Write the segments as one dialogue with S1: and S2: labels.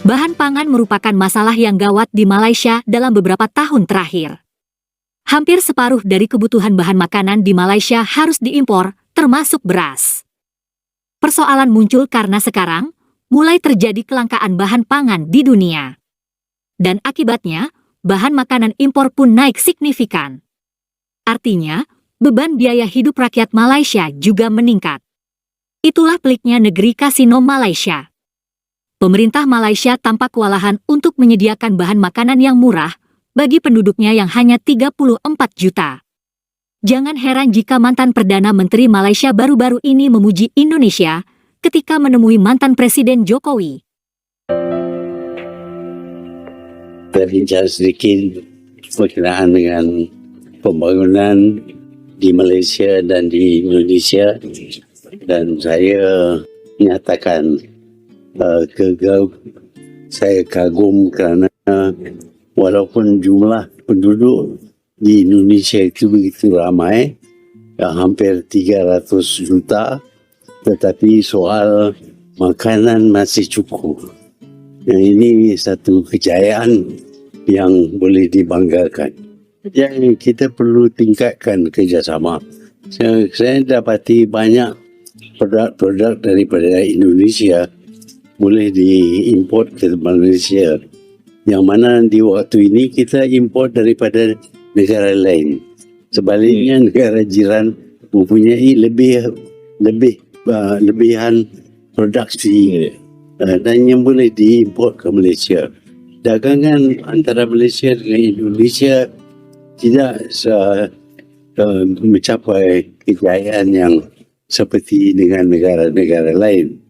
S1: Bahan pangan merupakan masalah yang gawat di Malaysia dalam beberapa tahun terakhir. Hampir separuh dari kebutuhan bahan makanan di Malaysia harus diimpor, termasuk beras. Persoalan muncul karena sekarang mulai terjadi kelangkaan bahan pangan di dunia. Dan akibatnya, bahan makanan impor pun naik signifikan. Artinya, beban biaya hidup rakyat Malaysia juga meningkat. Itulah peliknya negeri kasino Malaysia. Pemerintah Malaysia tampak kewalahan untuk menyediakan bahan makanan yang murah bagi penduduknya yang hanya 34 juta. Jangan heran jika mantan Perdana Menteri Malaysia baru-baru ini memuji Indonesia ketika menemui mantan Presiden Jokowi.
S2: Berbincang sedikit berkenaan dengan pembangunan di Malaysia dan di Indonesia, dan saya menyatakan saya kagum kerana walaupun jumlah penduduk di Indonesia itu begitu ramai, hampir 300 juta, tetapi soal makanan masih cukup. Yang ini satu kejayaan yang boleh dibanggakan. Yang kita perlu tingkatkan kerjasama. Saya dapati banyak produk-produk daripada Indonesia boleh diimport ke Malaysia. Yang mana di waktu ini kita import daripada negara lain. Sebaliknya negara jiran mempunyai lebihan produksi dan yang boleh diimport ke Malaysia. Dagangan antara Malaysia dengan Indonesia tidak mencapai kejayaan yang seperti dengan negara-negara lain.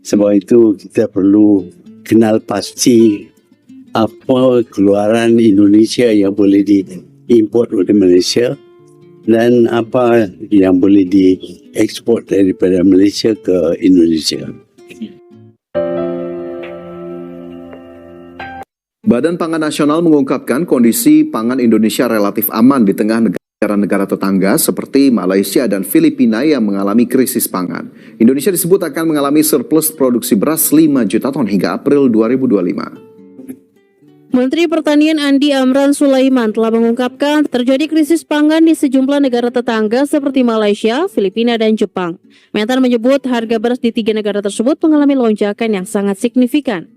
S2: Sebab itu kita perlu kenal pasti apa keluaran Indonesia yang boleh diimport oleh Malaysia dan apa yang boleh diekspor daripada Malaysia ke Indonesia.
S3: Badan Pangan Nasional mengungkapkan kondisi pangan Indonesia relatif aman di tengah negara-negara tetangga seperti Malaysia dan Filipina yang mengalami krisis pangan. Indonesia disebut akan mengalami surplus produksi beras 5 juta ton hingga April 2025.
S4: Menteri Pertanian Andi Amran Sulaiman telah mengungkapkan terjadi krisis pangan di sejumlah negara tetangga seperti Malaysia, Filipina, dan Jepang. Mentan menyebut harga beras di 3 negara tersebut mengalami lonjakan yang sangat signifikan.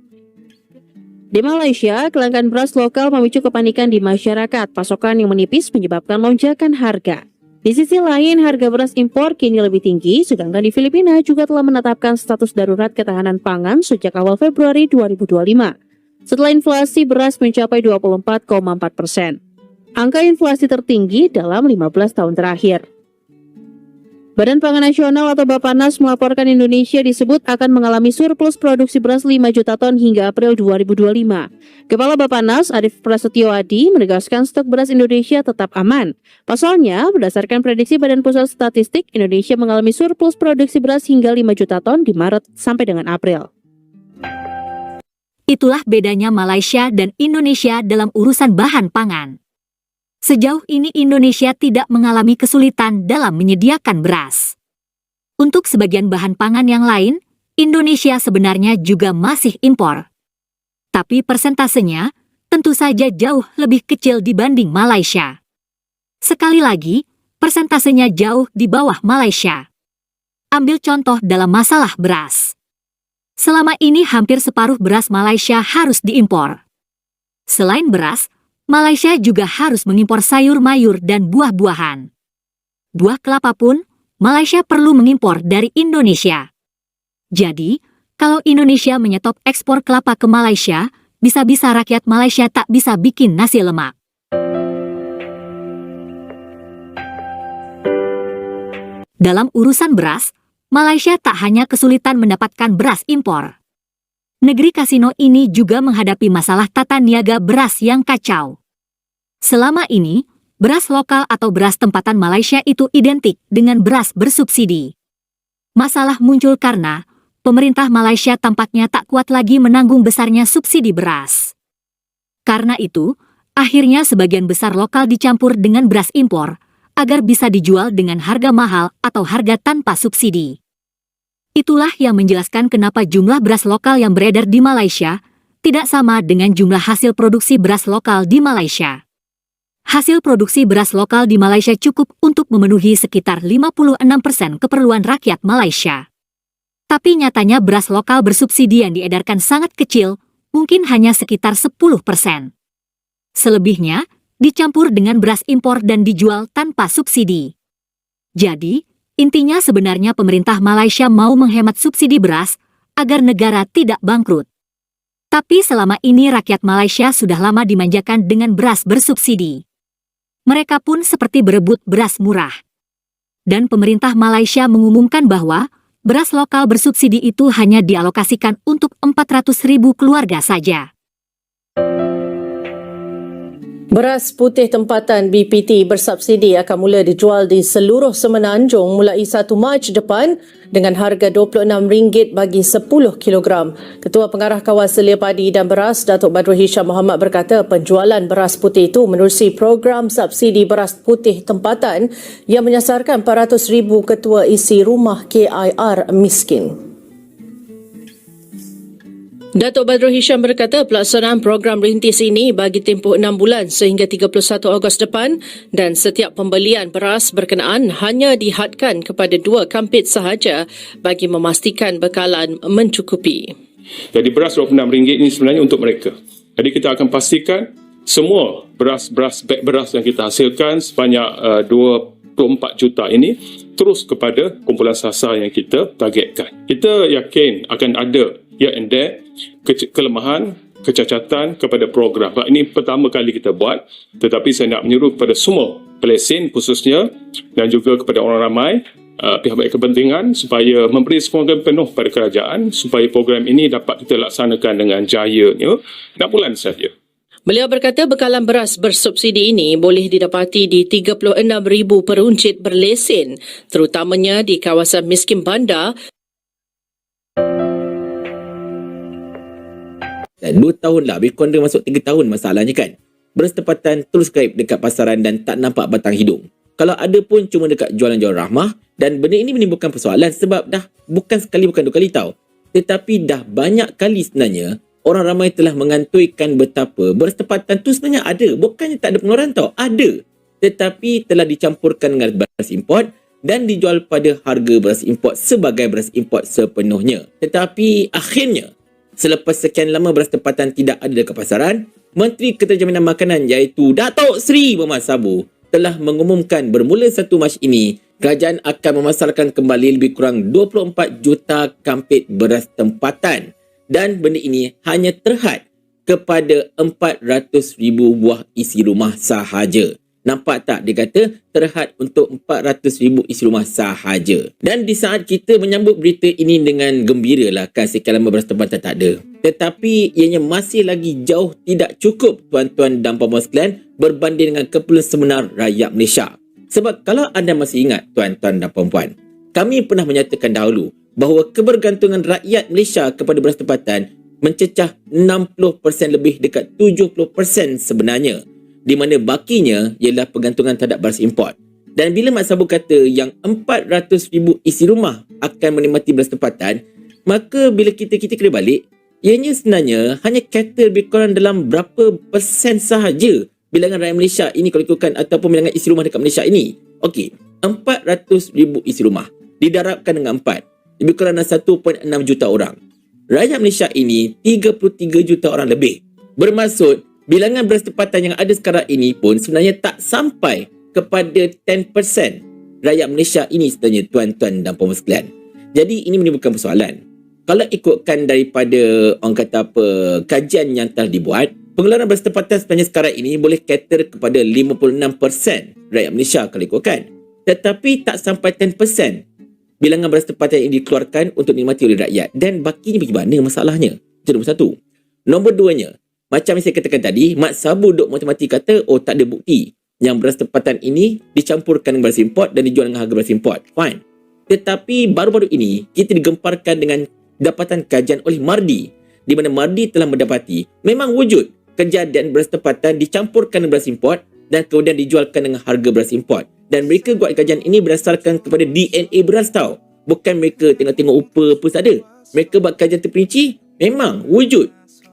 S4: Di Malaysia, kelangkaan beras lokal memicu kepanikan di masyarakat. Pasokan yang menipis menyebabkan lonjakan harga. Di sisi lain, harga beras impor kini lebih tinggi, sedangkan di Filipina juga telah menetapkan status darurat ketahanan pangan sejak awal Februari 2025. Setelah inflasi beras mencapai 24,4%. Angka inflasi tertinggi dalam 15 tahun terakhir. Badan Pangan Nasional atau Bappenas melaporkan Indonesia disebut akan mengalami surplus produksi beras 5 juta ton hingga April 2025. Kepala Bappenas, Arief Prasetyo Adi, menegaskan stok beras Indonesia tetap aman. Pasalnya, berdasarkan prediksi Badan Pusat Statistik, Indonesia mengalami surplus produksi beras hingga 5 juta ton di Maret sampai dengan April.
S1: Itulah bedanya Malaysia dan Indonesia dalam urusan bahan pangan. Sejauh ini Indonesia tidak mengalami kesulitan dalam menyediakan beras. Untuk sebagian bahan pangan yang lain, Indonesia sebenarnya juga masih impor. Tapi persentasenya tentu saja jauh lebih kecil dibanding Malaysia. Sekali lagi, persentasenya jauh di bawah Malaysia. Ambil contoh dalam masalah beras. Selama ini hampir separuh beras Malaysia harus diimpor. Selain beras, Malaysia juga harus mengimpor sayur mayur dan buah-buahan. Buah kelapa pun, Malaysia perlu mengimpor dari Indonesia. Jadi, kalau Indonesia menyetop ekspor kelapa ke Malaysia, bisa-bisa rakyat Malaysia tak bisa bikin nasi lemak. Dalam urusan beras, Malaysia tak hanya kesulitan mendapatkan beras impor. Negeri kasino ini juga menghadapi masalah tata niaga beras yang kacau. Selama ini, beras lokal atau beras tempatan Malaysia itu identik dengan beras bersubsidi. Masalah muncul karena pemerintah Malaysia tampaknya tak kuat lagi menanggung besarnya subsidi beras. Karena itu, akhirnya sebagian besar lokal dicampur dengan beras impor, agar bisa dijual dengan harga mahal atau harga tanpa subsidi. Itulah yang menjelaskan kenapa jumlah beras lokal yang beredar di Malaysia tidak sama dengan jumlah hasil produksi beras lokal di Malaysia. Hasil produksi beras lokal di Malaysia cukup untuk memenuhi sekitar 56% keperluan rakyat Malaysia. Tapi nyatanya beras lokal bersubsidi yang diedarkan sangat kecil, mungkin hanya sekitar 10%. Selebihnya, dicampur dengan beras impor dan dijual tanpa subsidi. Jadi, intinya sebenarnya pemerintah Malaysia mau menghemat subsidi beras agar negara tidak bangkrut. Tapi selama ini rakyat Malaysia sudah lama dimanjakan dengan beras bersubsidi. Mereka pun seperti berebut beras murah. Dan pemerintah Malaysia mengumumkan bahwa beras lokal bersubsidi itu hanya dialokasikan untuk 400.000 keluarga saja.
S5: Beras putih tempatan BPT bersubsidi akan mula dijual di seluruh Semenanjung mulai 1 Mac depan dengan harga RM26 bagi 10 kg. Ketua Pengarah Kawal Selia Padi dan Beras, Datuk Badrul Hisham Muhammad berkata penjualan beras putih itu menerusi program subsidi beras putih tempatan yang menyasarkan 400,000 ketua isi rumah KIR miskin. Datuk Badrul Hisham berkata pelaksanaan program rintis ini bagi tempoh 6 bulan sehingga 31 Ogos depan dan setiap pembelian beras berkenaan hanya dihadkan kepada 2 kampit sahaja bagi memastikan bekalan mencukupi.
S6: Jadi beras RM26 ini sebenarnya untuk mereka. Jadi kita akan pastikan semua beg beras yang kita hasilkan sebanyak 24 juta ini terus kepada kumpulan sasar yang kita targetkan. Kita yakin akan ada here and there kelemahan, kecacatan kepada program. Ini pertama kali kita buat, tetapi saya nak menyuruh kepada semua pelesin khususnya dan juga kepada orang ramai pihak-pihak kepentingan supaya memberi sokongan penuh pada kerajaan supaya program ini dapat kita laksanakan dengan jayanya 6 bulan saja.
S5: Beliau berkata bekalan beras bersubsidi ini boleh didapati di 36,000 peruncit berlesen, terutamanya di kawasan miskin bandar.
S7: 2 tahun lah, lebih kurang masuk 3 tahun masalahnya kan. Beras tempatan terus gaib dekat pasaran dan tak nampak batang hidung. Kalau ada pun cuma dekat jualan-jualan rahmah dan benda ini menimbulkan persoalan sebab dah bukan sekali bukan 2 kali tau. Tetapi dah banyak kali sebenarnya orang ramai telah mengantuikan betapa beras tempatan tu sebenarnya ada. Bukannya tak ada pengeluaran tau, ada. Tetapi telah dicampurkan dengan beras import dan dijual pada harga beras import sebagai beras import sepenuhnya. Tetapi akhirnya selepas sekian lama beras tempatan tidak ada dekat pasaran, Menteri Keterjaminan Makanan iaitu Datuk Seri Muhammad Sabu telah mengumumkan bermula 1 Mac ini, kerajaan akan memasarkan kembali lebih kurang 24 juta kampit beras tempatan. Dan benda ini hanya terhad kepada 400,000 buah isi rumah sahaja. Nampak tak? Dia kata terhad untuk 400,000 isi rumah sahaja. Dan di saat kita menyambut berita ini dengan gembira lah kan, sekian lama beras tempatan tak ada. Tetapi ianya masih lagi jauh tidak cukup tuan-tuan dan puan-puan sekalian berbanding dengan keperluan sebenar rakyat Malaysia. Sebab kalau anda masih ingat tuan-tuan dan puan-puan, kami pernah menyatakan dahulu bahawa kebergantungan rakyat Malaysia kepada beras tempatan mencecah 60% lebih dekat 70% sebenarnya. Di mana bakinya ialah pergantungan terhadap beras import. Dan bila Mak Sabu kata yang 400,000 isi rumah akan menikmati beras tempatan, maka bila kita kena balik, ianya sebenarnya hanya cater lebih kurang dalam berapa persen sahaja bilangan rakyat Malaysia ini kalau ikutkan ataupun bilangan isi rumah dekat Malaysia ini. Okey, 400,000 isi rumah didarabkan dengan 4, lebih kurang 1.6 juta orang. Rakyat Malaysia ini 33 juta orang lebih. Bermaksud bilangan beras tempatan yang ada sekarang ini pun sebenarnya tak sampai kepada 10% rakyat Malaysia ini sebenarnya tuan-tuan dan puan-puan sekalian. Jadi ini menimbulkan persoalan. Kalau ikutkan daripada orang kata apa kajian yang telah dibuat, pengeluaran beras tempatan sebenarnya sekarang ini boleh cater kepada 56% rakyat Malaysia kalau ikutkan. Tetapi tak sampai 10% bilangan beras tempatan yang dikeluarkan untuk dinikmati oleh rakyat. Dan bakinya bagaimana masalahnya? Itu nombor 1. Nombor 2-nya, macam yang saya katakan tadi, Mak Sabu duk matematik kata, oh tak ada bukti yang beras tempatan ini dicampurkan dengan beras import dan dijual dengan harga beras import. Fine. Tetapi baru-baru ini, kita digemparkan dengan dapatan kajian oleh Mardi, di mana Mardi telah mendapati memang wujud kejadian beras tempatan dicampurkan dengan beras import dan kemudian dijualkan dengan harga beras import. Dan mereka buat kajian ini berdasarkan kepada DNA beras tau. Bukan mereka tengok-tengok upa apa saja. Mereka buat kajian terperinci, memang wujud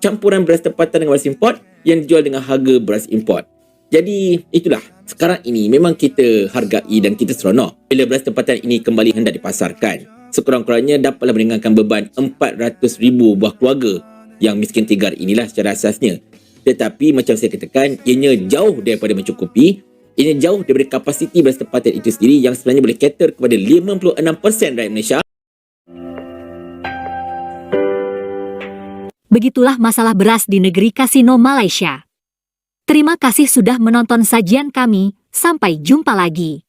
S7: campuran beras tempatan dengan beras import yang dijual dengan harga beras import. Jadi itulah, sekarang ini memang kita hargai dan kita seronok bila beras tempatan ini kembali hendak dipasarkan. Sekurang-kurangnya dapatlah meringankan beban 400,000 buah keluarga yang miskin tigar inilah secara asasnya. Tetapi macam saya katakan, ianya jauh daripada mencukupi, ianya jauh daripada kapasiti beras tempatan itu sendiri yang sebenarnya boleh cater kepada 56% rakyat Malaysia.
S1: Begitulah masalah beras di negeri kasino Malaysia. Terima kasih sudah menonton sajian kami, sampai jumpa lagi.